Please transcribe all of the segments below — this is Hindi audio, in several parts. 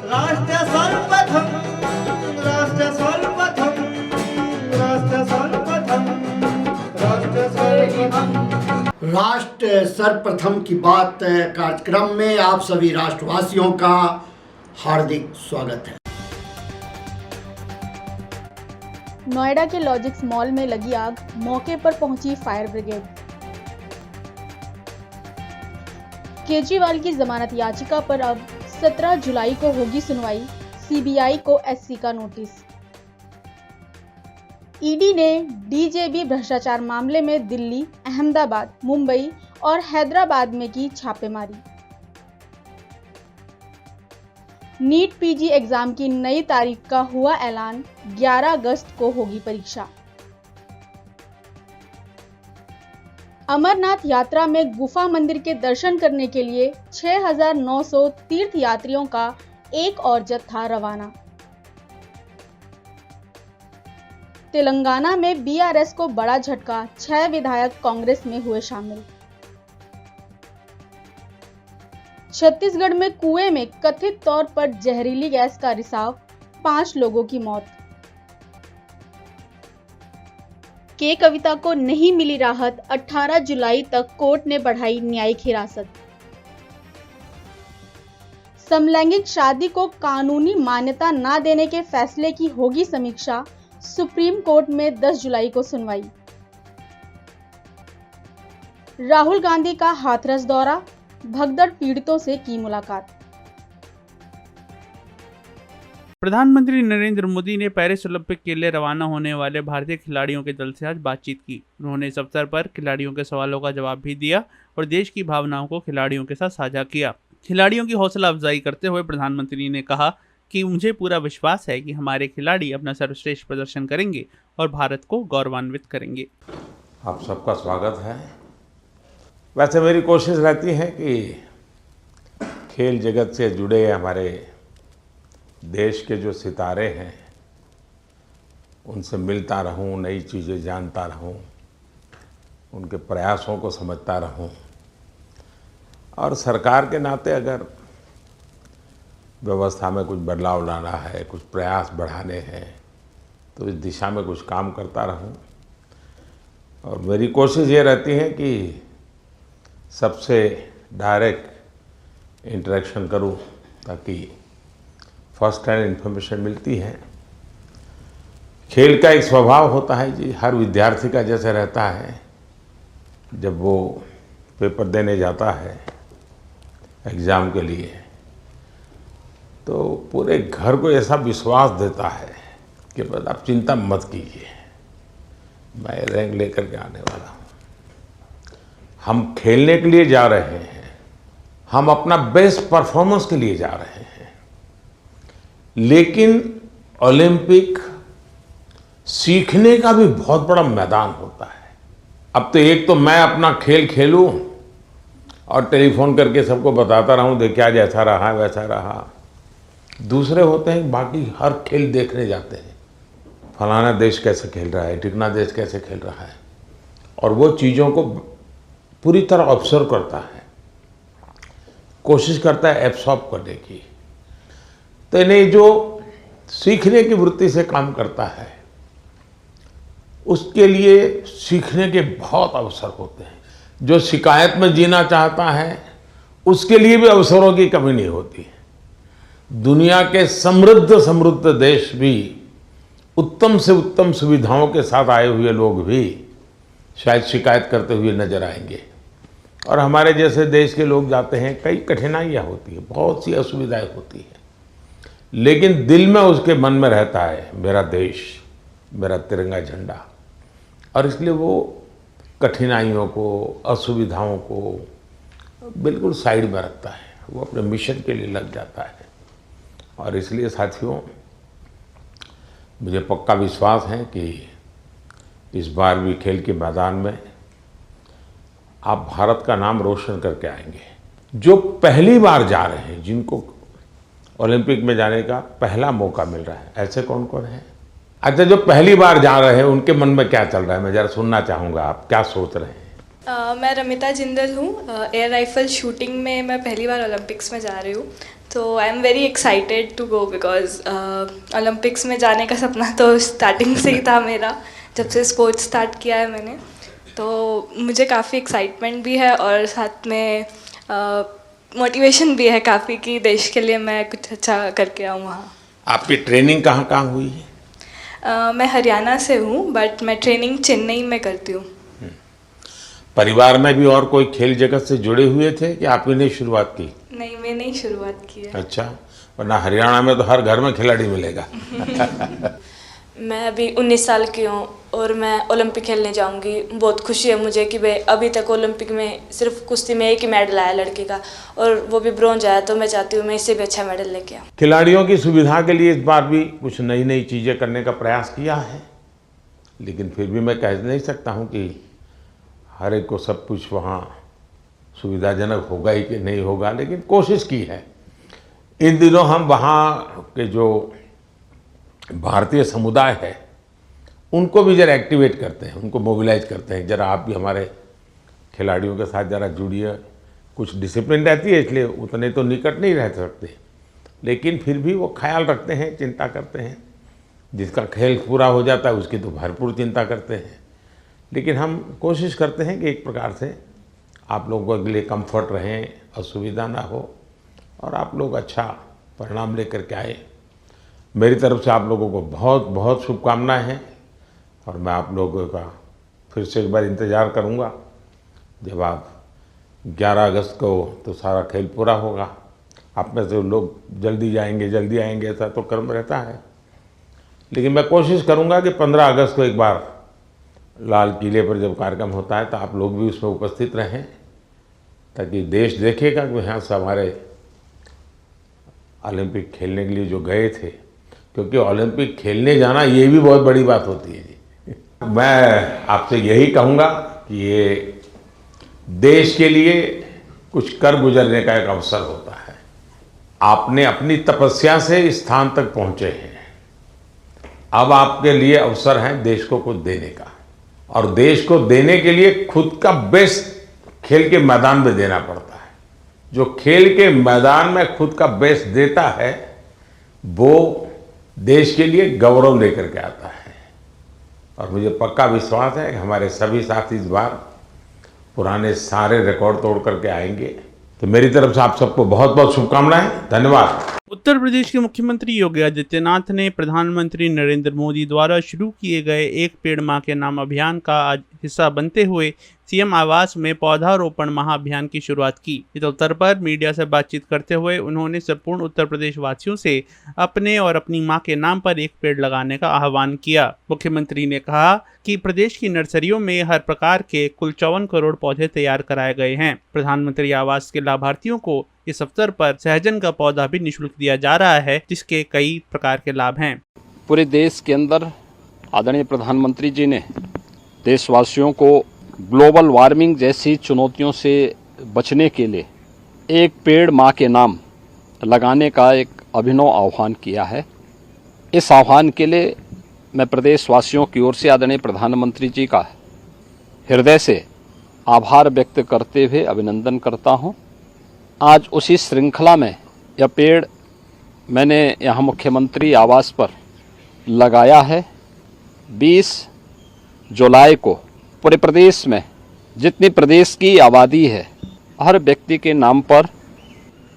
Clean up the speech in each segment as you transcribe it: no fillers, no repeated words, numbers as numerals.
राष्ट्र सर्वप्रथम, राष्ट्र सर्वप्रथम, राष्ट्र सर्वप्रथम, राष्ट्र सर्वप्रथम। राष्ट्र सर्वप्रथम की बात कार्यक्रम में आप सभी राष्ट्रवासियों का हार्दिक स्वागत है। नोएडा के लॉजिक्स मॉल में लगी आग, मौके पर पहुंची फायर ब्रिगेड। केजरीवाल की जमानत याचिका पर अब 17 जुलाई को होगी सुनवाई, सीबीआई को एससी का नोटिस। ईडी ने डीजेबी भ्रष्टाचार मामले में दिल्ली, अहमदाबाद, मुंबई और हैदराबाद में की छापेमारी। नीट पीजी एग्जाम की नई तारीख का हुआ ऐलान, 11 अगस्त को होगी परीक्षा। अमरनाथ यात्रा में गुफा मंदिर के दर्शन करने के लिए 6,900 तीर्थ यात्रियों का एक और जत्था रवाना। तेलंगाना में बीआरएस को बड़ा झटका, 6 विधायक कांग्रेस में हुए शामिल। छत्तीसगढ़ में कुएं में कथित तौर पर जहरीली गैस का रिसाव, 5 लोगों की मौत। के कविता को नहीं मिली राहत, 18 जुलाई तक कोर्ट ने बढ़ाई न्यायिक हिरासत। समलैंगिक शादी को कानूनी मान्यता न देने के फैसले की होगी समीक्षा, सुप्रीम कोर्ट में 10 जुलाई को सुनवाई। राहुल गांधी का हाथरस दौरा, भगदड़ पीड़ितों से की मुलाकात। प्रधानमंत्री नरेंद्र मोदी ने पेरिस ओलंपिक के लिए रवाना होने वाले भारतीय खिलाड़ियों के दल से आज बातचीत की। उन्होंने इस अवसर पर खिलाड़ियों के सवालों का जवाब भी दिया और देश की भावनाओं को खिलाड़ियों के साथ साझा किया। खिलाड़ियों की हौसला अफजाई करते हुए प्रधानमंत्री ने कहा कि मुझे पूरा विश्वास है कि हमारे खिलाड़ी अपना सर्वश्रेष्ठ प्रदर्शन करेंगे और भारत को गौरवान्वित करेंगे। आप सबका स्वागत है। वैसे मेरी कोशिश रहती है कि खेल जगत से जुड़े हमारे देश के जो सितारे हैं उनसे मिलता रहूं, नई चीज़ें जानता रहूं, उनके प्रयासों को समझता रहूं और सरकार के नाते अगर व्यवस्था में कुछ बदलाव लाना है, कुछ प्रयास बढ़ाने हैं तो इस दिशा में कुछ काम करता रहूं। और मेरी कोशिश ये रहती है कि सबसे डायरेक्ट इंटरेक्शन करूं ताकि फर्स्ट हैंड इन्फॉर्मेशन मिलती है। खेल का एक स्वभाव होता है जी, हर विद्यार्थी का जैसे रहता है, जब वो पेपर देने जाता है एग्ज़ाम के लिए तो पूरे घर को ऐसा विश्वास देता है कि बस आप चिंता मत कीजिए, मैं रैंक लेकर के आने वाला हूँ। हम खेलने के लिए जा रहे हैं, हम अपना बेस्ट परफॉर्मेंस के लिए जा रहे हैं, लेकिन ओलंपिक सीखने का भी बहुत बड़ा मैदान होता है। अब तो एक तो मैं अपना खेल खेलूं और टेलीफोन करके सबको बताता रहूं देख क्या जैसा रहा वैसा रहा। दूसरे होते हैं बाकी हर खेल देखने जाते हैं, फलाना देश कैसे खेल रहा है, टिकना देश कैसे खेल रहा है, और वो चीज़ों को पूरी तरह ऑब्जर्व करता है, कोशिश करता है एब्सॉर्ब करने की। तो इन्हें जो सीखने की वृत्ति से काम करता है उसके लिए सीखने के बहुत अवसर होते हैं। जो शिकायत में जीना चाहता है उसके लिए भी अवसरों की कमी नहीं होती है। दुनिया के समृद्ध देश भी उत्तम से उत्तम सुविधाओं के साथ आए हुए लोग भी शायद शिकायत करते हुए नजर आएंगे, और हमारे जैसे देश के लोग जाते हैं कई कठिनाइयाँ होती है, बहुत सी असुविधाएं होती है, लेकिन दिल में उसके मन में रहता है मेरा देश, मेरा तिरंगा झंडा, और इसलिए वो कठिनाइयों को, असुविधाओं को बिल्कुल साइड में रखता है, वो अपने मिशन के लिए लग जाता है। और इसलिए साथियों, मुझे पक्का विश्वास है कि इस बार भी खेल के मैदान में आप भारत का नाम रोशन करके आएंगे। जो पहली बार जा रहे हैं, जिनको ओलंपिक में जाने का पहला मौका मिल रहा है, ऐसे कौन कौन है? अच्छा, जो पहली बार जा रहे हैं उनके मन में क्या चल रहा है, मैं ज़रा सुनना चाहूँगा, आप क्या सोच रहे हैं? मैं रमिता जिंदल हूँ। एयर राइफल शूटिंग में मैं पहली बार ओलंपिक्स में जा रही हूँ, तो I am very excited to go because Olympics में जाने का सपना तो स्टार्टिंग से ही था मेरा, जब से स्पोर्ट्स स्टार्ट किया है मैंने। तो मुझे काफ़ी एक्साइटमेंट भी है और साथ में मोटिवेशन भी है काफ़ी कि देश के लिए मैं कुछ अच्छा करके आऊँ वहाँ। आपकी ट्रेनिंग कहाँ कहाँ हुई है? मैं हरियाणा से हूँ बट मैं ट्रेनिंग चेन्नई में करती हूँ। परिवार में भी और कोई खेल जगत से जुड़े हुए थे कि आपने नहीं शुरुआत की? नहीं, मैंने ही शुरुआत की है। अच्छा, वरना हरियाणा में तो हर घर में खिलाड़ी मिलेगा। मैं अभी 19 साल की हूँ और मैं ओलंपिक खेलने जाऊँगी। बहुत खुशी है मुझे कि भाई अभी तक ओलंपिक में सिर्फ कुश्ती में एक ही मेडल आया लड़के का, और वो भी ब्रॉन्ज आया। तो मैं चाहती हूँ मैं इससे भी अच्छा मेडल लेके आऊँ। खिलाड़ियों की सुविधा के लिए इस बार भी कुछ नई नई चीज़ें करने का प्रयास किया है, लेकिन फिर भी मैं कह नहीं सकता हूँ कि हर एक को सब कुछ वहाँ सुविधाजनक होगा ही कि नहीं होगा, लेकिन कोशिश की है। इन दिनों हम वहाँ के जो भारतीय समुदाय है उनको भी जरा एक्टिवेट करते हैं, उनको मोबिलाइज करते हैं, जरा आप भी हमारे खिलाड़ियों के साथ जरा जुड़िए। कुछ डिसिप्लिन रहती है इसलिए उतने तो निकट नहीं रह सकते, लेकिन फिर भी वो ख्याल रखते हैं, चिंता करते हैं। जिसका खेल पूरा हो जाता है उसकी तो भरपूर चिंता करते हैं, लेकिन हम कोशिश करते हैं कि एक प्रकार से आप लोगों के लिए कंफर्ट रहें, असुविधा ना हो और आप लोग अच्छा परिणाम लेकर के आए। मेरी तरफ से आप लोगों को बहुत बहुत शुभकामनाएं हैं और मैं आप लोगों का फिर से एक बार इंतज़ार करूंगा जब आप 11 अगस्त को तो सारा खेल पूरा होगा। आप में से लोग जल्दी जाएंगे, जल्दी आएंगे, ऐसा तो क्रम रहता है, लेकिन मैं कोशिश करूंगा कि 15 अगस्त को एक बार लाल किले पर जब कार्यक्रम होता है तो आप लोग भी उसमें उपस्थित रहें, ताकि देश देखेगा कि यहाँ से हमारे ओलंपिक खेलने के लिए जो गए थे, क्योंकि ओलंपिक खेलने जाना ये भी बहुत बड़ी बात होती है जी। मैं आपसे यही कहूँगा कि ये देश के लिए कुछ कर गुजरने का एक अवसर होता है। आपने अपनी तपस्या से इस स्थान तक पहुँचे हैं, अब आपके लिए अवसर है देश को कुछ देने का, और देश को देने के लिए खुद का बेस्ट खेल के मैदान में देना पड़ता है। जो खेल के मैदान में खुद का बेस्ट देता है वो देश के लिए गौरव लेकर के आता है, और मुझे पक्का विश्वास है कि हमारे सभी साथी इस बार पुराने सारे रिकॉर्ड तोड़ करके आएंगे। तो मेरी तरफ से आप सबको बहुत बहुत शुभकामनाएं, धन्यवाद। उत्तर प्रदेश के मुख्यमंत्री योगी आदित्यनाथ ने प्रधानमंत्री नरेंद्र मोदी द्वारा शुरू किए गए एक पेड़ मां के नाम अभियान का आज हिस्सा बनते हुए सीएम आवास में पौधारोपण महाअभियान की शुरुआत की। इस अवसर पर मीडिया से बातचीत करते हुए उन्होंने संपूर्ण उत्तर प्रदेश वासियों से अपने और अपनी मां के नाम पर एक पेड़ लगाने का आह्वान किया। मुख्यमंत्री ने कहा कि प्रदेश की नर्सरियों में हर प्रकार के कुल 54 करोड़ पौधे तैयार कराए गए हैं। प्रधानमंत्री आवास के लाभार्थियों को इस अवसर पर सहजन का पौधा भी निःशुल्क दिया जा रहा है, जिसके कई प्रकार के लाभ हैं। पूरे देश के अंदर आदरणीय प्रधानमंत्री जी ने देशवासियों को ग्लोबल वार्मिंग जैसी चुनौतियों से बचने के लिए एक पेड़ मां के नाम लगाने का एक अभिनव आह्वान किया है। इस आह्वान के लिए मैं प्रदेशवासियों की ओर से आदरणीय प्रधानमंत्री जी का हृदय से आभार व्यक्त करते हुए अभिनंदन करता हूं। आज उसी श्रृंखला में यह पेड़ मैंने यहाँ मुख्यमंत्री आवास पर लगाया है। 20 जुलाई को पूरे प्रदेश में जितनी प्रदेश की आबादी है, हर व्यक्ति के नाम पर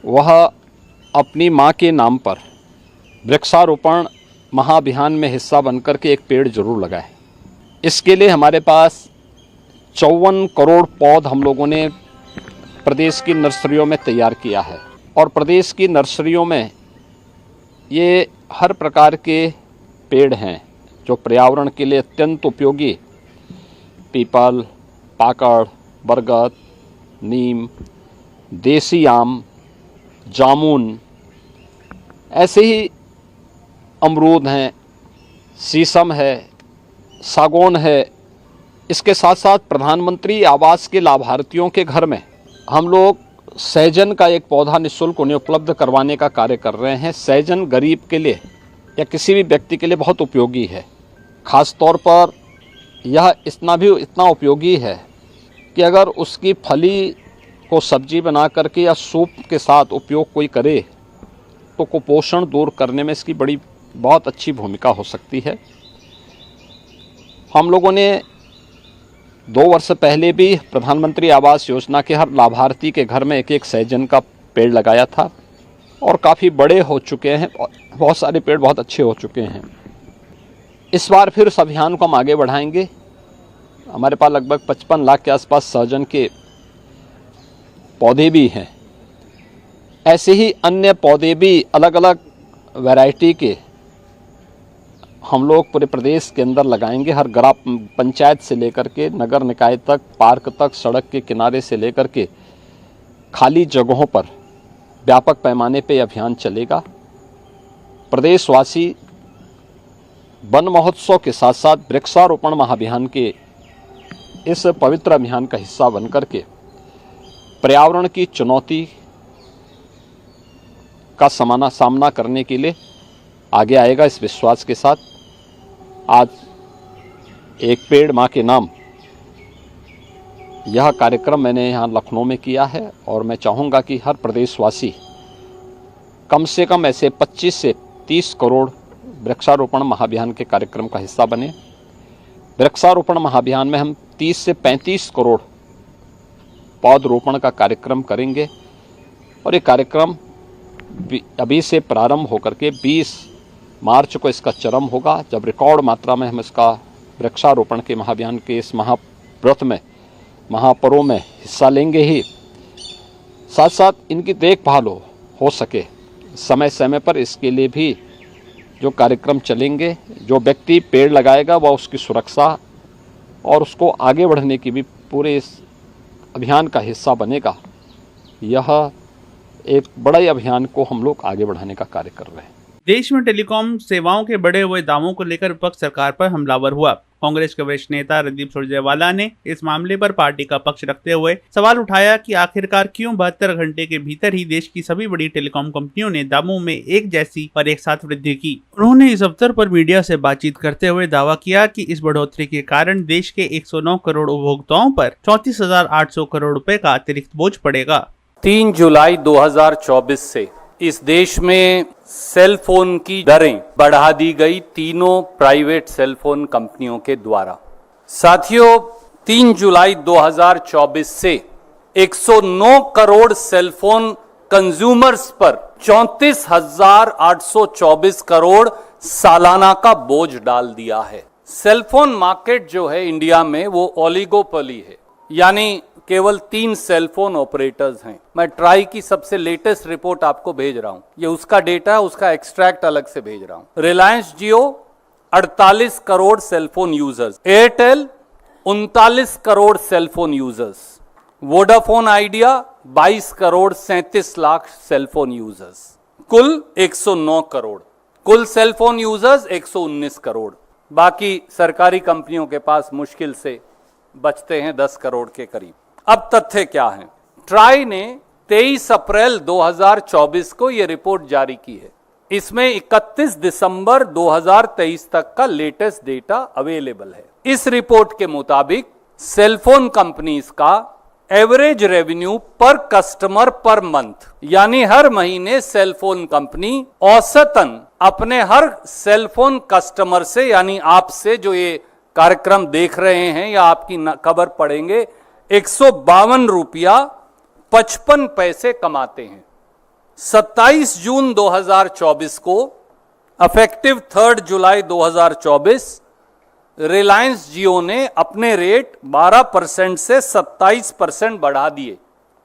वह अपनी मां के नाम पर वृक्षारोपण महाअभियान में हिस्सा बनकर के एक पेड़ जरूर लगाए। इसके लिए हमारे पास 54 करोड़ पौध हम लोगों ने प्रदेश की नर्सरियों में तैयार किया है, और प्रदेश की नर्सरियों में ये हर प्रकार के पेड़ हैं जो पर्यावरण के लिए अत्यंत उपयोगी, पीपल, पाकड़, बरगद, नीम, देसी आम, जामुन, ऐसे ही अमरूद हैं, शीशम है, सागौन है। इसके साथ साथ प्रधानमंत्री आवास के लाभार्थियों के घर में हम लोग सहजन का एक पौधा निःशुल्क उन्हें उपलब्ध करवाने का कार्य कर रहे हैं। सहजन गरीब के लिए या किसी भी व्यक्ति के लिए बहुत उपयोगी है। ख़ास तौर पर यह इतना उपयोगी है कि अगर उसकी फली को सब्जी बना करके या सूप के साथ उपयोग कोई करे तो कुपोषण दूर करने में इसकी बहुत अच्छी भूमिका हो सकती है। हम लोगों ने 2 वर्ष पहले भी प्रधानमंत्री आवास योजना के हर लाभार्थी के घर में एक सहजन का पेड़ लगाया था और काफ़ी बड़े हो चुके हैं, बहुत सारे पेड़ बहुत अच्छे हो चुके हैं। इस बार फिर उस अभियान को हम आगे बढ़ाएंगे। हमारे पास लगभग 55 लाख के आसपास सहजन के पौधे भी हैं। ऐसे ही अन्य पौधे भी अलग अलग वैरायटी के हम लोग पूरे प्रदेश के अंदर लगाएंगे। हर ग्राम पंचायत से लेकर के नगर निकाय तक, पार्क तक, सड़क के किनारे से लेकर के खाली जगहों पर व्यापक पैमाने पे अभियान चलेगा। प्रदेशवासी वन महोत्सव के साथ साथ वृक्षारोपण महाअभियान के इस पवित्र अभियान का हिस्सा बनकर के पर्यावरण की चुनौती का सामना करने के लिए आगे आएगा। इस विश्वास के साथ आज एक पेड़ मां के नाम यह कार्यक्रम मैंने यहाँ लखनऊ में किया है और मैं चाहूँगा कि हर प्रदेशवासी कम से कम ऐसे 25 से 30 करोड़ वृक्षारोपण महाअभियान के कार्यक्रम का हिस्सा बने। वृक्षारोपण महाअभियान में हम 30 से 35 करोड़ पौधरोपण का कार्यक्रम करेंगे और ये कार्यक्रम अभी से प्रारंभ होकर के 20 मार्च को इसका चरम होगा, जब रिकॉर्ड मात्रा में हम इसका वृक्षारोपण के महाअभियान के इस महाव्रत में, महापर्व में हिस्सा लेंगे ही। साथ साथ इनकी देखभाल हो सके समय समय पर, इसके लिए भी जो कार्यक्रम चलेंगे। जो व्यक्ति पेड़ लगाएगा वह उसकी सुरक्षा और उसको आगे बढ़ने की भी पूरे इस अभियान का हिस्सा बनेगा। यह एक बड़ा ही अभियान को हम लोग आगे बढ़ाने का कार्य कर रहे हैं। देश में टेलीकॉम सेवाओं के बढ़े हुए दामों को लेकर विपक्ष सरकार पर हमलावर हुआ। कांग्रेस के वरिष्ठ नेता रणदीप सुरजेवाला ने इस मामले पर पार्टी का पक्ष रखते हुए सवाल उठाया कि आखिरकार क्यों 72 घंटे के भीतर ही देश की सभी बड़ी टेलीकॉम कंपनियों ने दामों में एक जैसी और एक साथ वृद्धि की। उन्होंने इस अवसर पर मीडिया से बातचीत करते हुए दावा किया कि इस बढ़ोतरी के कारण देश के 109 करोड़ उपभोक्ताओं पर 34,800 करोड़ रुपए का अतिरिक्त बोझ पड़ेगा। 3 जुलाई 2024 से इस देश में सेल फोन की दरें बढ़ा दी गई तीनों प्राइवेट सेल फोन कंपनियों के द्वारा। साथियों, 3 जुलाई 2024 से 109 करोड़ सेल फोन कंज्यूमर्स पर 34,824 करोड़ सालाना का बोझ डाल दिया है। सेल फोन मार्केट जो है इंडिया में वो ओलिगोपोली है, यानी केवल 3 सेल फोन ऑपरेटर्स हैं। मैं ट्राई की सबसे लेटेस्ट रिपोर्ट आपको भेज रहा हूं, ये उसका डेटा है, उसका एक्सट्रैक्ट अलग से भेज रहा हूं। Reliance Jio 48 crore cell phone users, Airtel 39 crore cell phone users, Vodafone Idea 22 crore 37 lakh cell phone users, कुल 109 करोड़। कुल सेल फोन यूजर्स 119 करोड़। बाकी सरकारी कंपनियों के पास मुश्किल से बचते हैं 10 करोड़ के करीब। अब तथ्य क्या है? ट्राई ने 23 अप्रैल 2024 को यह रिपोर्ट जारी की है। इसमें 31 दिसंबर 2023 तक का लेटेस्ट डेटा अवेलेबल है। इस रिपोर्ट के मुताबिक सेलफोन कंपनीज का एवरेज रेवेन्यू पर कस्टमर पर मंथ, यानी हर महीने सेलफोन कंपनी औसतन अपने हर सेलफोन कस्टमर से, यानी आपसे जो ये कार्यक्रम देख रहे हैं या आपकी खबर पढ़ेंगे, 152 रुपया 55 पैसे कमाते हैं। 27 जून 2024 को अफेक्टिव 3 जुलाई 2024 रिलायंस जियो ने अपने रेट 12% से 27% बढ़ा दिए,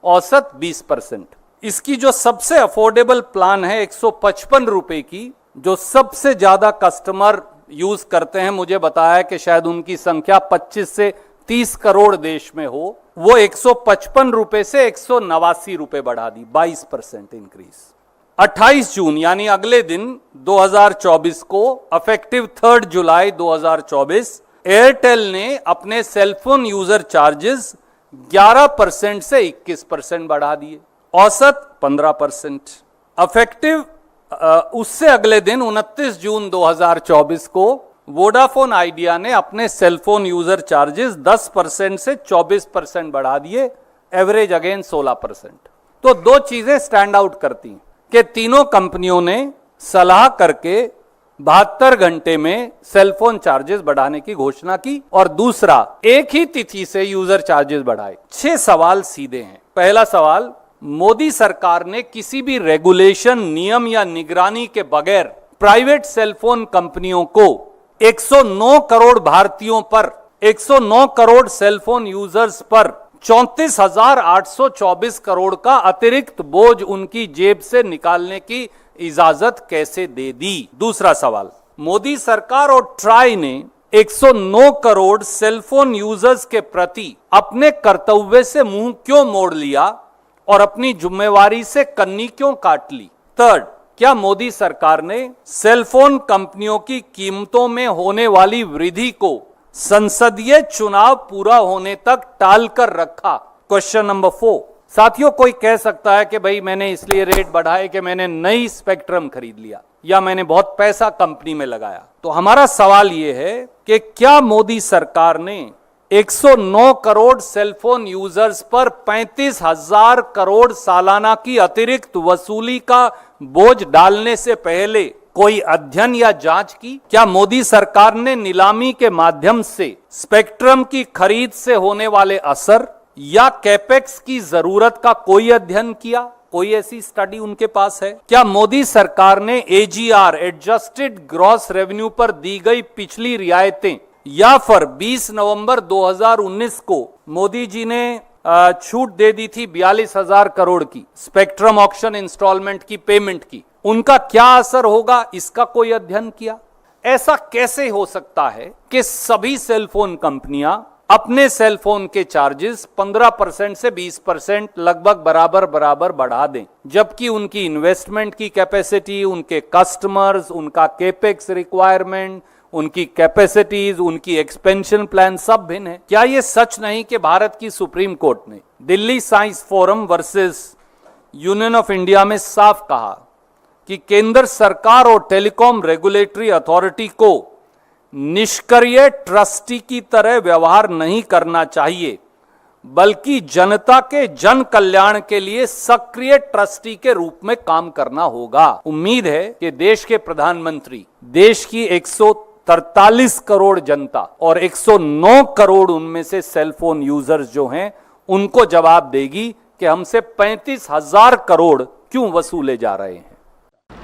औसत 20%। इसकी जो सबसे अफोर्डेबल प्लान है 155 रुपए की, जो सबसे ज्यादा कस्टमर यूज करते हैं, मुझे बताया कि शायद उनकी संख्या 25 से 30 करोड़ देश में हो, वो 155 रुपए से 189 रुपए बढ़ा दी, 22% इंक्रीज। 28 जून यानी अगले दिन 2024 को अफेक्टिव 3 जुलाई 2024 एयरटेल ने अपने सेलफोन यूजर चार्जेस 11% से 21% बढ़ा दिए, औसत 15%। अफेक्टिव उससे अगले दिन 29 जून 2024 को वोडाफोन आइडिया ने अपने सेलफोन यूजर चार्जेस 10% से 24% बढ़ा दिए, एवरेज अगेन 16%। तो दो चीजें स्टैंड आउट करती हैं कि तीनों कंपनियों ने सलाह करके 72 घंटे में सेलफोन चार्जेस बढ़ाने की घोषणा की और दूसरा एक ही तिथि से यूजर चार्जेस बढ़ाए। 6 सवाल सीधे हैं। पहला सवाल, मोदी सरकार ने किसी भी रेगुलेशन, नियम या निगरानी के बगैर प्राइवेट सेलफोन कंपनियों को 109 करोड़ भारतीयों पर, 109 करोड़ सेलफोन यूजर्स पर 34,824 करोड़ का अतिरिक्त बोझ उनकी जेब से निकालने की इजाजत कैसे दे दी? दूसरा सवाल, मोदी सरकार और ट्राई ने 109 करोड़ सेलफोन यूजर्स के प्रति अपने कर्तव्य से मुंह क्यों मोड़ लिया और अपनी जिम्मेवारी से कन्नी क्यों काट ली? थर्ड, क्या मोदी सरकार ने सेलफोन कंपनियों की कीमतों में होने वाली वृद्धि को संसदीय चुनाव पूरा होने तक टाल कर रखा? Question number 4। साथियों, कोई कह सकता है कि भाई मैंने इसलिए रेट बढ़ाए कि मैंने नई स्पेक्ट्रम खरीद लिया या मैंने बहुत पैसा कंपनी में लगाया। तो हमारा सवाल यह है कि क्या मोदी सरकार ने 109 करोड़ सेलफोन यूजर्स पर 35,000 करोड़ सालाना की अतिरिक्त वसूली का बोझ डालने से पहले कोई अध्ययन या जांच की? क्या मोदी सरकार ने नीलामी के माध्यम से स्पेक्ट्रम की खरीद से होने वाले असर या कैपेक्स की जरूरत का कोई अध्ययन किया? कोई ऐसी स्टडी उनके पास है? क्या मोदी सरकार ने एजीआर, एडजस्टेड ग्रॉस रेवेन्यू पर दी गई पिछली रियायतें या फिर 20 नवंबर 2019 को मोदी जी ने छूट दे दी थी 42,000 करोड़ की स्पेक्ट्रम ऑक्शन इंस्टॉलमेंट की पेमेंट की, उनका क्या असर होगा, इसका कोई अध्ययन किया? ऐसा कैसे हो सकता है कि सभी सेलफोन कंपनियां अपने सेलफोन के चार्जेस 15% से 20% लगभग बराबर बढ़ा दें, जबकि उनकी इन्वेस्टमेंट की कैपेसिटी, उनके कस्टमर्स, उनका केपेक्स रिक्वायरमेंट, उनकी कैपेसिटीज, उनकी एक्सपेंशन प्लान सब भिन्न है? क्या यह सच नहीं कि भारत की सुप्रीम कोर्ट ने Delhi science forum versus union of India में साफ कहा कि केंद्र सरकार और टेलीकॉम रेगुलेटरी अथॉरिटी को निष्क्रिय ट्रस्टी की तरह व्यवहार नहीं करना चाहिए, बल्कि जनता के जन कल्याण के लिए सक्रिय ट्रस्टी के रूप में काम करना होगा? उम्मीद है कि देश के प्रधानमंत्री देश की 143 करोड़ जनता और 109 करोड़ उनमें से सेलफोन यूजर्स जो हैं उनको जवाब देगी कि हमसे 35,000 करोड़ क्यों वसूले जा रहे हैं।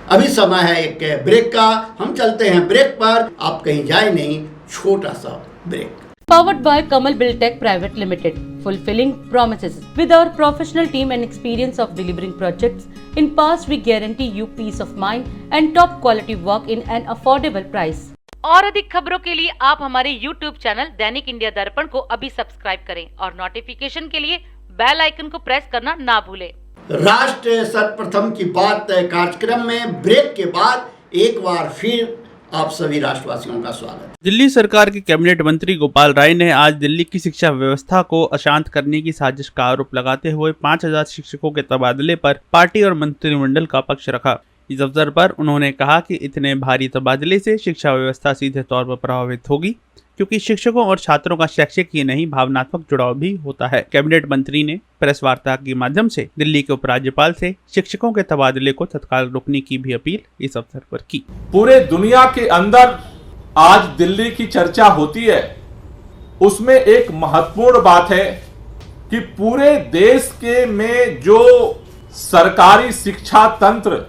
अभी समय है एक ब्रेक का, हम चलते हैं ब्रेक पर, आप कहीं जाए नहीं, छोटा सा break. Powered by Kamal Buildtech Private Limited, fulfilling promises. With our professional team and experience of delivering projects, in past we guarantee you peace of mind and top quality work in an affordable price. और अधिक खबरों के लिए आप हमारे YouTube चैनल दैनिक इंडिया दर्पण को अभी सब्सक्राइब करें और नोटिफिकेशन के लिए बेल आइकन को प्रेस करना ना भूलें। राष्ट्र सर्वप्रथम की बात कार्यक्रम में ब्रेक के बाद एक बार फिर आप सभी राष्ट्रवासियों का स्वागत। दिल्ली सरकार के कैबिनेट मंत्री गोपाल राय ने आज दिल्ली की शिक्षा व्यवस्था को अशांत करने की साजिश का आरोप लगाते हुए 5,000 शिक्षकों के तबादले पर पार्टी और मंत्रिमंडल का पक्ष रखा। इस अवसर पर उन्होंने कहा कि इतने भारी तबादले से शिक्षा व्यवस्था सीधे तौर पर प्रभावित होगी, क्योंकि शिक्षकों और छात्रों का शैक्षिक ही नहीं भावनात्मक जुड़ाव भी होता है। कैबिनेट मंत्री ने प्रेस वार्ता के माध्यम से दिल्ली के उपराज्यपाल से शिक्षकों के तबादले को तत्काल रोकने की भी अपील इस अवसर पर की। पूरे दुनिया के अंदर आज दिल्ली की चर्चा होती है, उसमें एक महत्वपूर्ण बात है कि पूरे देश के में जो सरकारी शिक्षा तंत्र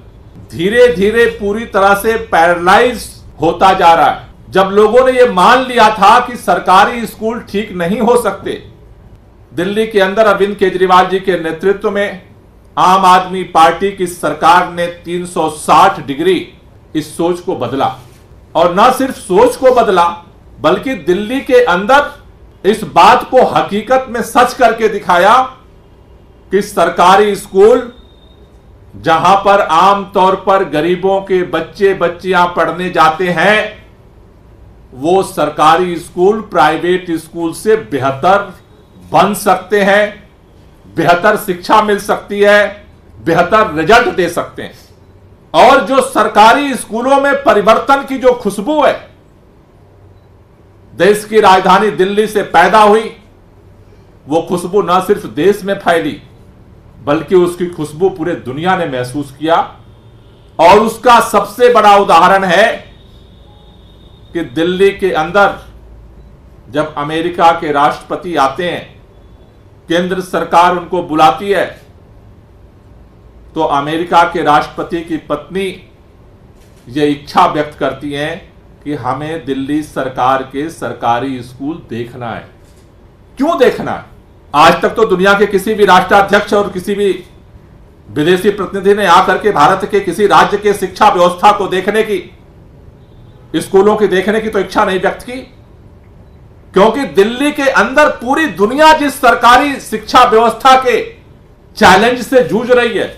धीरे धीरे पूरी तरह से पैरालाइज होता जा रहा है। जब लोगों ने यह मान लिया था कि सरकारी स्कूल ठीक नहीं हो सकते, दिल्ली के अंदर अरविंद केजरीवाल जी के नेतृत्व में आम आदमी पार्टी की सरकार ने 360 डिग्री इस सोच को बदला, और न सिर्फ सोच को बदला बल्कि दिल्ली के अंदर इस बात को हकीकत में सच करके दिखाया कि सरकारी स्कूल जहां पर आमतौर पर गरीबों के बच्चे बच्चियां पढ़ने जाते हैं, वो सरकारी स्कूल प्राइवेट स्कूल से बेहतर बन सकते हैं, बेहतर शिक्षा मिल सकती है, बेहतर रिजल्ट दे सकते हैं। और जो सरकारी स्कूलों में परिवर्तन की जो खुशबू है, देश की राजधानी दिल्ली से पैदा हुई, वो खुशबू न सिर्फ देश में फैली बल्कि उसकी खुशबू पूरे दुनिया ने महसूस किया और उसका सबसे बड़ा उदाहरण है कि दिल्ली के अंदर जब अमेरिका के राष्ट्रपति आते हैं, केंद्र सरकार उनको बुलाती है, तो अमेरिका के राष्ट्रपति की पत्नी ये इच्छा व्यक्त करती हैं कि हमें दिल्ली सरकार के सरकारी स्कूल देखना है। क्यों देखना है? आज तक तो दुनिया के किसी भी राष्ट्राध्यक्ष और किसी भी विदेशी प्रतिनिधि ने आकर के भारत के किसी राज्य के शिक्षा व्यवस्था को देखने की, स्कूलों की देखने की तो इच्छा नहीं व्यक्त की, क्योंकि दिल्ली के अंदर पूरी दुनिया जिस सरकारी शिक्षा व्यवस्था के चैलेंज से जूझ रही है,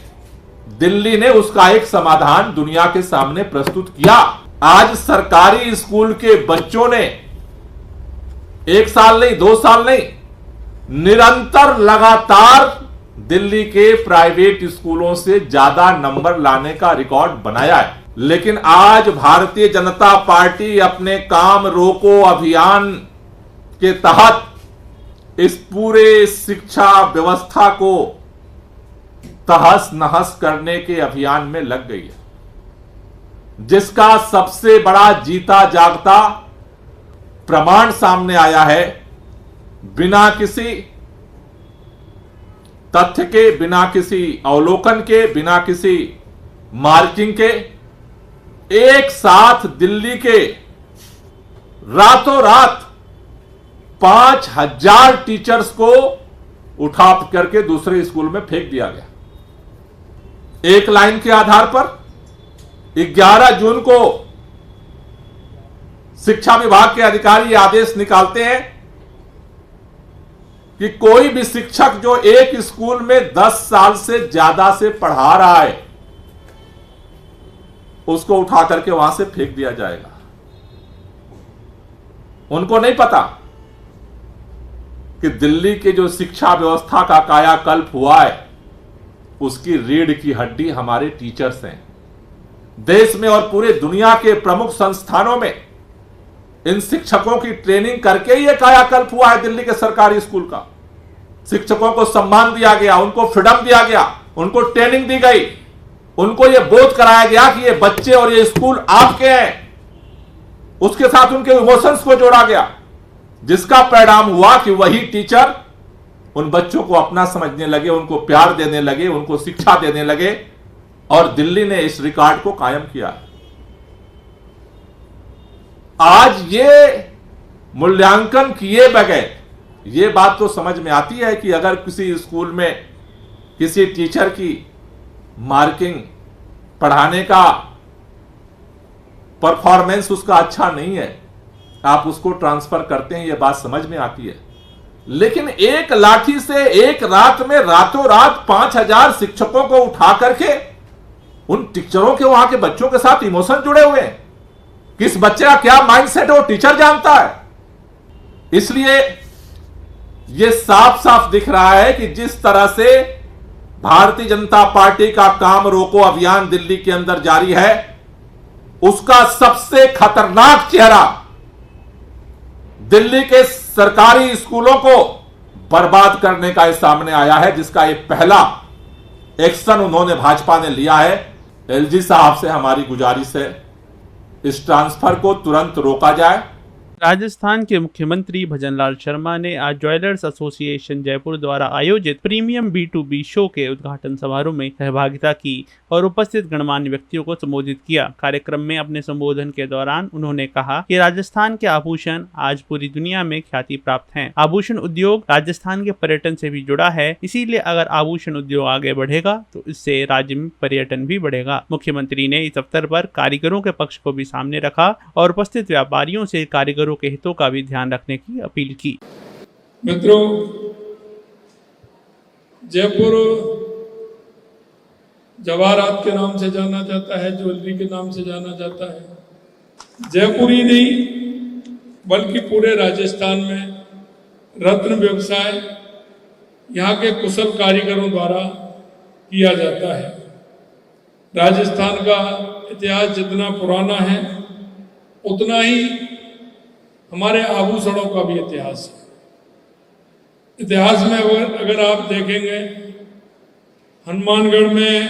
दिल्ली ने उसका एक समाधान दुनिया के सामने प्रस्तुत किया। आज सरकारी स्कूल के बच्चों ने 1 साल नहीं, 2 साल नहीं, निरंतर लगातार दिल्ली के प्राइवेट स्कूलों से ज्यादा नंबर लाने का रिकॉर्ड बनाया है। लेकिन आज भारतीय जनता पार्टी अपने काम रोको अभियान के तहत इस पूरे शिक्षा व्यवस्था को तहस नहस करने के अभियान में लग गई है, जिसका सबसे बड़ा जीता जागता प्रमाण सामने आया है। बिना किसी तथ्य के, बिना किसी अवलोकन के, बिना किसी मार्किंग के, एक साथ दिल्ली के रातों रात 5000 टीचर्स को उठा करके दूसरे स्कूल में फेंक दिया गया। एक लाइन के आधार पर 11 जून को शिक्षा विभाग के अधिकारी आदेश निकालते हैं कि कोई भी शिक्षक जो एक स्कूल में 10 साल से ज्यादा से पढ़ा रहा है, उसको उठा करके वहां से फेंक दिया जाएगा। उनको नहीं पता कि दिल्ली के जो शिक्षा व्यवस्था का कायाकल्प हुआ है, उसकी रीढ़ की हड्डी हमारे टीचर्स हैं। देश में और पूरे दुनिया के प्रमुख संस्थानों में इन शिक्षकों की ट्रेनिंग करके ही यह कायाकल्प हुआ है। दिल्ली के सरकारी स्कूल का शिक्षकों को सम्मान दिया गया, उनको फ्रीडम दिया गया, उनको ट्रेनिंग दी गई, उनको यह बोध कराया गया कि ये बच्चे और ये स्कूल आपके हैं। उसके साथ उनके इमोशंस को जोड़ा गया, जिसका परिणाम हुआ कि वही टीचर उन बच्चों को अपना समझने लगे, उनको प्यार देने लगे, उनको शिक्षा देने लगे, और दिल्ली ने इस रिकॉर्ड को कायम किया। आज ये मूल्यांकन किए बगैर ये बात तो समझ में आती है कि अगर किसी स्कूल में किसी टीचर की मार्किंग, पढ़ाने का परफॉर्मेंस उसका अच्छा नहीं है, आप उसको ट्रांसफर करते हैं, यह बात समझ में आती है। लेकिन एक लाठी से एक रात में रातों रात 5000 शिक्षकों को उठा करके उन टीचरों के, वहां के बच्चों के साथ इमोशन जुड़े हुए हैं। किस बच्चे का क्या माइंडसेट है वो टीचर जानता है। इसलिए यह साफ साफ दिख रहा है कि जिस तरह से भारतीय जनता पार्टी का काम रोको अभियान दिल्ली के अंदर जारी है, उसका सबसे खतरनाक चेहरा दिल्ली के सरकारी स्कूलों को बर्बाद करने का सामने आया है, जिसका एक पहला एक्शन उन्होंने, भाजपा ने लिया है। एलजी साहब से हमारी गुजारिश है, इस ट्रांसफर को तुरंत रोका जाए। राजस्थान के मुख्यमंत्री भजनलाल शर्मा ने आज ज्वेलर्स एसोसिएशन जयपुर द्वारा आयोजित प्रीमियम B2B शो के उद्घाटन समारोह में सहभागिता की और उपस्थित गणमान्य व्यक्तियों को संबोधित किया। कार्यक्रम में अपने संबोधन के दौरान उन्होंने कहा कि राजस्थान के आभूषण आज पूरी दुनिया में ख्याति प्राप्त हैं। आभूषण उद्योग राजस्थान के पर्यटन से भी जुड़ा है, इसीलिए अगर आभूषण उद्योग आगे बढ़ेगा तो इससे राज्य में पर्यटन भी बढ़ेगा। मुख्यमंत्री ने इस अवसर पर कारीगरों के पक्ष को भी सामने रखा और उपस्थित व्यापारियों से कारीगरों के हितों का भी ध्यान रखने की अपील की। मित्रों, जयपुर जवाहरात के नाम से जाना जाता है, ज्वेलरी के नाम से जाना जाता है। जयपुर ही नहीं बल्कि पूरे राजस्थान में रत्न व्यवसाय यहाँ के कुशल कारीगरों द्वारा किया जाता है। राजस्थान का इतिहास जितना पुराना है उतना ही हमारे आभूषणों का भी इतिहास है। इतिहास में अगर आप देखेंगे, हनुमानगढ़ में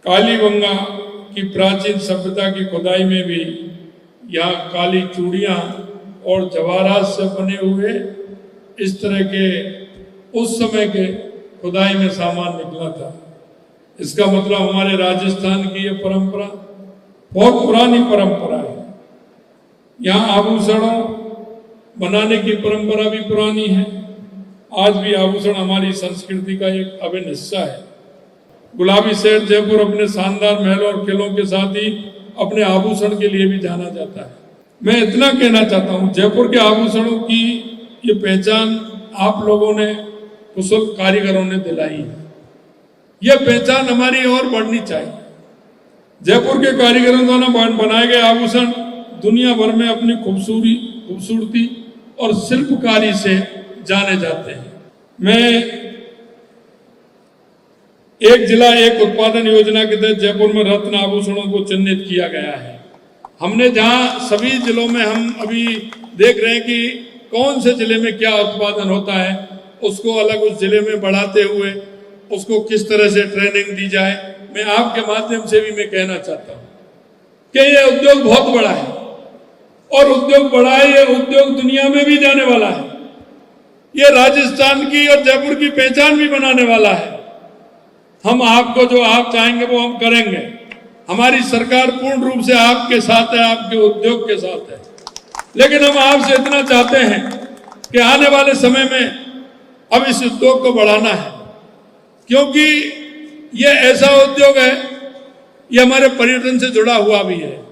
कालीबंगा कि प्राचीन सभ्यता की खुदाई में भी यहाँ काली चूड़ियाँ और जवाहरात से बने हुए इस तरह के उस समय के खुदाई में सामान निकला था। इसका मतलब हमारे राजस्थान की ये परंपरा बहुत पुरानी परंपरा है। यहाँ आभूषणों बनाने की परंपरा भी पुरानी है। आज भी आभूषण हमारी संस्कृति का एक अभिन्न हिस्सा है। गुलाबी शहर जयपुर अपने शानदार महलों और किलों के साथ ही अपने आभूषण के लिए भी जाना जाता है। मैं इतना कहना चाहता हूँ, जयपुर के आभूषणों की ये पहचान आप लोगों ने, कुशल कारीगरों ने दिलाई है। यह पहचान हमारी और बढ़नी चाहिए। जयपुर के कारीगरों द्वारा बनाए गए आभूषण दुनिया भर में अपनी खूबसूरती और शिल्पकारी से जाने जाते हैं। मैं एक जिला एक उत्पादन योजना के तहत जयपुर में रत्न आभूषणों को चिन्हित किया गया है। हमने जहां सभी जिलों में हम अभी देख रहे हैं कि कौन से जिले में क्या उत्पादन होता है, उसको अलग उस जिले में बढ़ाते हुए उसको किस तरह से ट्रेनिंग दी जाए। मैं आपके माध्यम से भी मैं कहना चाहता हूं कि यह उद्योग बहुत बड़ा है और उद्योग बड़ा है, यह उद्योग दुनिया में भी जाने वाला है। यह राजस्थान की और जयपुर की पहचान भी बनाने वाला है। हम आपको जो आप चाहेंगे वो हम करेंगे। हमारी सरकार पूर्ण रूप से आपके साथ है, आपके उद्योग के साथ है। लेकिन हम आपसे इतना चाहते हैं कि आने वाले समय में अब इस उद्योग को बढ़ाना है, क्योंकि यह ऐसा उद्योग है, यह हमारे पर्यटन से जुड़ा हुआ भी है।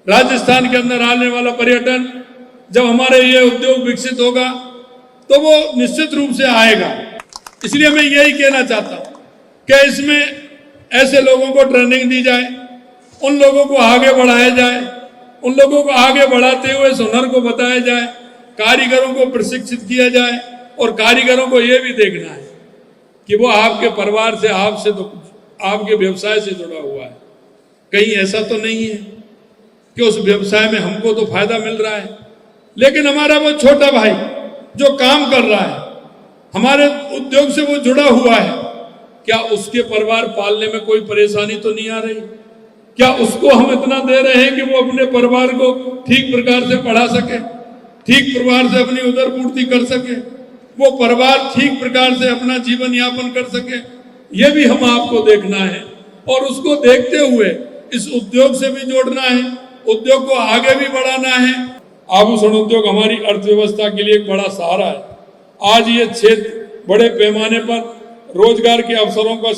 राजस्थान के अंदर आने वाला पर्यटन जब हमारे ये उद्योग विकसित होगा तो वो निश्चित रूप से आएगा। इसलिए मैं यही कहना चाहता हूं कि इसमें ऐसे लोगों को ट्रेनिंग दी जाए, उन लोगों को आगे बढ़ाया जाए, उन लोगों को आगे बढ़ाते हुए इस हुनर को बताया जाए, कारीगरों को प्रशिक्षित किया जाए और कारीगरों को यह भी देखना है कि वो आपके परिवार से, आपसे तो आपके व्यवसाय से जुड़ा हुआ है। कहीं ऐसा तो नहीं है कि उस व्यवसाय में हमको तो फायदा मिल रहा है, लेकिन हमारा वो छोटा भाई जो काम कर रहा है, हमारे उद्योग से वो जुड़ा हुआ है, क्या उसके परिवार पालने में कोई परेशानी तो नहीं आ रही? क्या उसको हम इतना दे रहे हैं कि वो अपने परिवार को ठीक प्रकार से पढ़ा सके, ठीक प्रकार से अपनी उदरपूर्ति कर सके, वो परिवार ठीक प्रकार से अपना जीवन यापन कर सके? ये भी हम आपको देखना है और उसको देखते हुए इस उद्योग से भी जोड़ना है, उद्योग को आगे भी बढ़ाना है। आभूषण उद्योग हमारी अर्थव्यवस्था के लिए एक बड़ा सहारा है। आज ये क्षेत्र बड़े पैमाने पर रोजगार के अवसरों का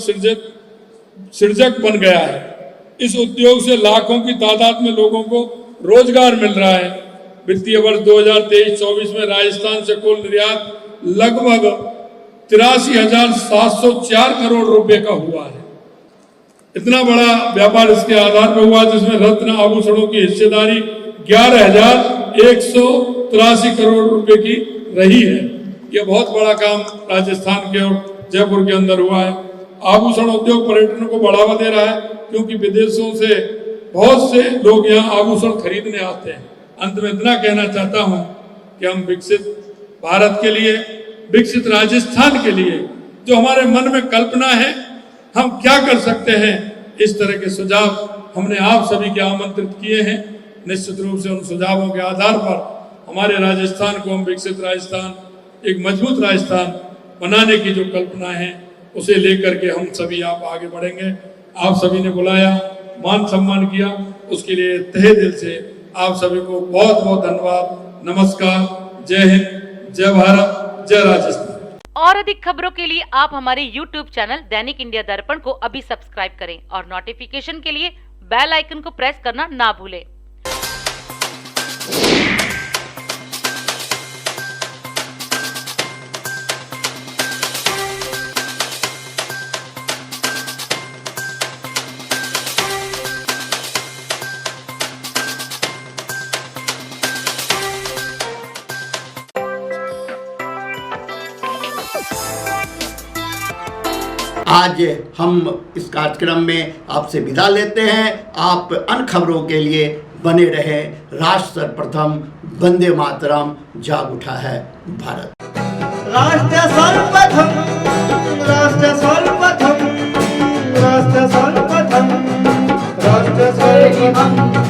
सृजक बन गया है। इस उद्योग से लाखों की तादाद में लोगों को रोजगार मिल रहा है। वित्तीय वर्ष 2023-24 में राजस्थान से कुल निर्यात लगभग 83,704 करोड़ रुपए का हुआ है। इतना बड़ा व्यापार इसके आधार पर हुआ, जिसमें रत्न आभूषणों की हिस्सेदारी 11,183 करोड़ रुपए की रही है। यह बहुत बड़ा काम राजस्थान के और जयपुर के अंदर हुआ है। आभूषण उद्योग पर्यटन को बढ़ावा दे रहा है, क्योंकि विदेशों से बहुत से लोग यहाँ आभूषण खरीदने आते हैं। अंत में इतना कहना चाहता हूँ कि हम विकसित भारत के लिए, विकसित राजस्थान के लिए जो हमारे मन में कल्पना है, हम क्या कर सकते हैं, इस तरह के सुझाव हमने आप सभी के आमंत्रित किए हैं। निश्चित रूप से उन सुझावों के आधार पर हमारे राजस्थान को हम विकसित राजस्थान, एक मजबूत राजस्थान बनाने की जो कल्पना है, उसे लेकर के हम सभी आप आगे बढ़ेंगे। आप सभी ने बुलाया, मान सम्मान किया, उसके लिए तहे दिल से आप सभी को बहुत बहुत धन्यवाद। नमस्कार, जय हिंद, जय भारत, जय राजस्थान। और अधिक खबरों के लिए आप हमारे YouTube चैनल दैनिक इंडिया दर्पण को अभी सब्सक्राइब करें और नोटिफिकेशन के लिए बेल आइकन को प्रेस करना ना भूलें। आज हम इस कार्यक्रम में आपसे विदा लेते हैं। आप अन्य खबरों के लिए बने रहे। राष्ट्र सर्वप्रथम, वंदे मातरम, जाग उठा है भारत। राष्ट्र सर्वप्रथम, राष्ट्र सर्वप्रथम, राष्ट्र सर्वप्रथम, राष्ट्र सर्वं